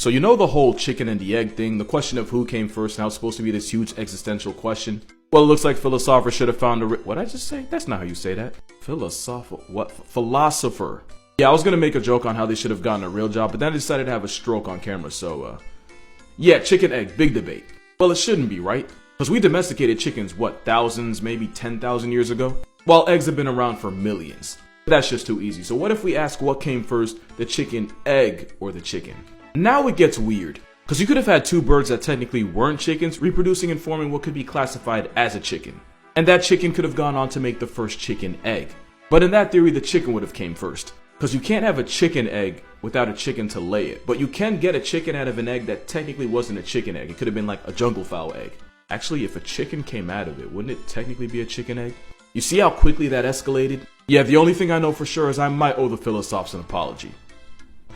So you know the whole chicken and the egg thing, the question of who came first and how it's supposed to be this huge existential question? Well, it looks like philosophers should have found what did I just say? That's not how you say that. Philosopher. Yeah, I was gonna make a joke on how they should have gotten a real job, but then I decided to have a stroke on camera, so yeah, chicken egg, big debate. Well, it shouldn't be, right? Because we domesticated chickens, what, thousands, maybe 10,000 years ago? While eggs have been around for millions. That's just too easy. So what if we ask what came first, the chicken egg or the chicken? Now it gets weird. Because you could have had two birds that technically weren't chickens reproducing and forming what could be classified as a chicken. And that chicken could have gone on to make the first chicken egg. But in that theory, the chicken would have came first. Because you can't have a chicken egg without a chicken to lay it. But you can get a chicken out of an egg that technically wasn't a chicken egg. It could have been like a jungle fowl egg. Actually, if a chicken came out of it, wouldn't it technically be a chicken egg? You see how quickly that escalated? Yeah, the only thing I know for sure is I might owe the Philosophes an apology.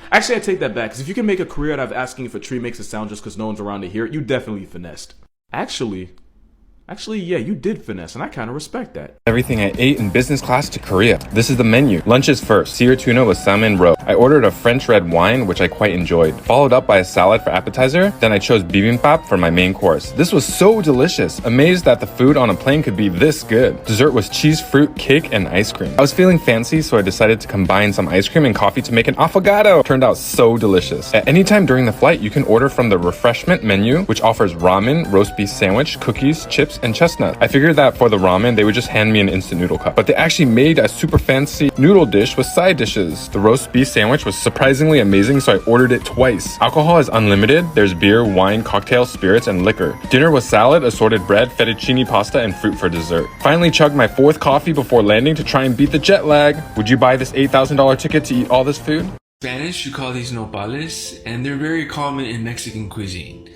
Actually, I take that back, because if you can make a career out of asking if a tree makes a sound just because no one's around to hear it, you definitely finessed. Actually, yeah, you did finesse, and I kind of respect that. Everything I ate in business class to Korea. This is the menu. Lunch is first, seared tuna with salmon roe. I ordered a French red wine, which I quite enjoyed, followed up by a salad for appetizer. Then I chose bibimbap for my main course. This was so delicious. Amazed that the food on a plane could be this good. Dessert was cheese fruit cake and ice cream. I was feeling fancy, so I decided to combine some ice cream and coffee to make an affogato. Turned out so delicious. At any time during the flight, you can order from the refreshment menu, which offers ramen, roast beef sandwich, cookies, chips, and chestnut. I figured that for the ramen, they would just hand me an instant noodle cup, but they actually made a super fancy noodle dish with side dishes. The roast beef sandwich was surprisingly amazing, so I ordered it twice. Alcohol is unlimited. There's beer, wine, cocktails, spirits, and liquor. Dinner was salad, assorted bread, fettuccine pasta, and fruit for dessert. Finally chugged my fourth coffee before landing to try and beat the jet lag. Would you buy this $8,000 ticket to eat all this food? In Spanish, you call these nopales, and they're very common in Mexican cuisine.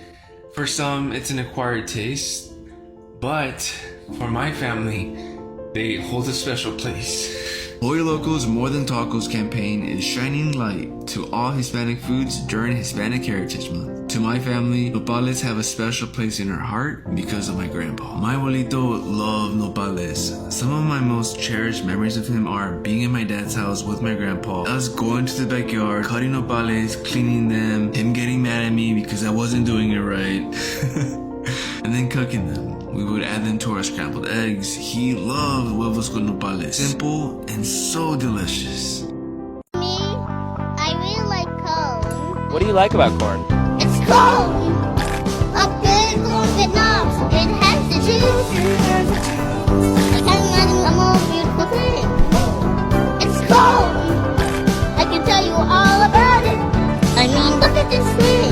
For some, it's an acquired taste, but for my family, they hold a special place. Hoy Local's More Than Tacos campaign is shining light to all Hispanic foods during Hispanic Heritage Month. To my family, nopales have a special place in our heart because of my grandpa. My abuelito loved nopales. Some of my most cherished memories of him are being in my dad's house with my grandpa, us going to the backyard, cutting nopales, cleaning them, him getting mad at me because I wasn't doing it right, and then cooking them. We would add them to our scrambled eggs. He loved huevos con nopales. Simple and so delicious. Me, I really like corn. What do you like about corn? It's corn! A big corn Vietnam. It has the juice. I can't imagine a more beautiful thing. It's corn! I can tell you all about it. I mean, look at this thing.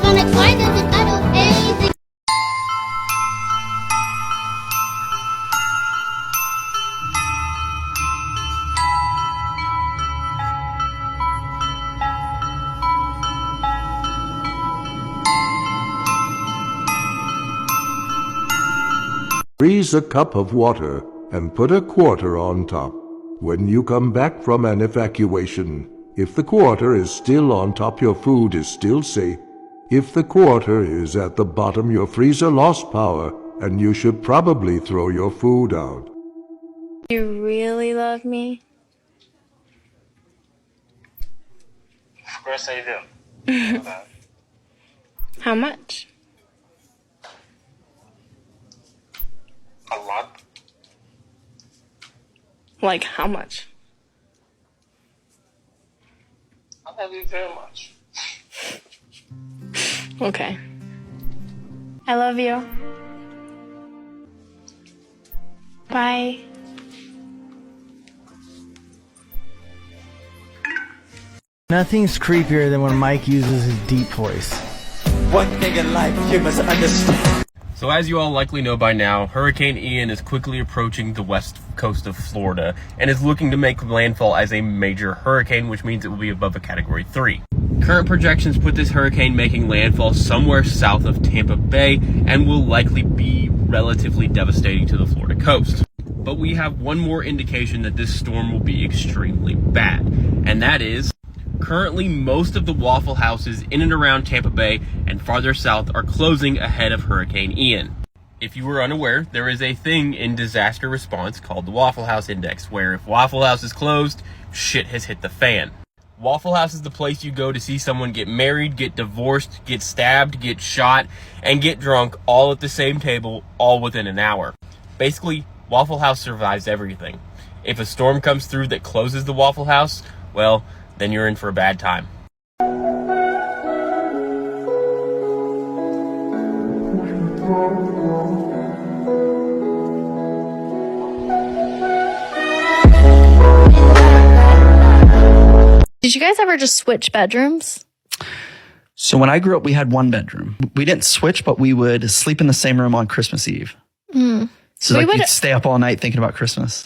So next why does it out of anything? Freeze a cup of water and put a quarter on top. When you come back from an evacuation, if the quarter is still on top, your food is still safe. If the quarter is at the bottom, your freezer lost power and you should probably throw your food out. You really love me? Of course I do. You know that. How much? A lot. Like how much? I love you very much. Okay. I love you. Bye. Nothing's creepier than when Mike uses his deep voice. One thing in life you must understand. So as you all likely know by now, Hurricane Ian is quickly approaching the west coast of Florida and is looking to make landfall as a major hurricane, which means it will be above a Category 3. Current projections put this hurricane making landfall somewhere south of Tampa Bay and will likely be relatively devastating to the Florida coast. But we have one more indication that this storm will be extremely bad, and that is currently most of the Waffle Houses in and around Tampa Bay and farther south are closing ahead of Hurricane Ian. If you were unaware, there is a thing in disaster response called the Waffle House Index, where if Waffle House is closed, shit has hit the fan. Waffle House is the place you go to see someone get married, get divorced, get stabbed, get shot, and get drunk all at the same table, all within an hour. Basically, Waffle House survives everything. If a storm comes through that closes the Waffle House, well, then you're in for a bad time. Did you guys ever just switch bedrooms? So when I grew up, we had one bedroom. We didn't switch, but we would sleep in the same room on Christmas Eve. So like you'd stay up all night thinking about Christmas.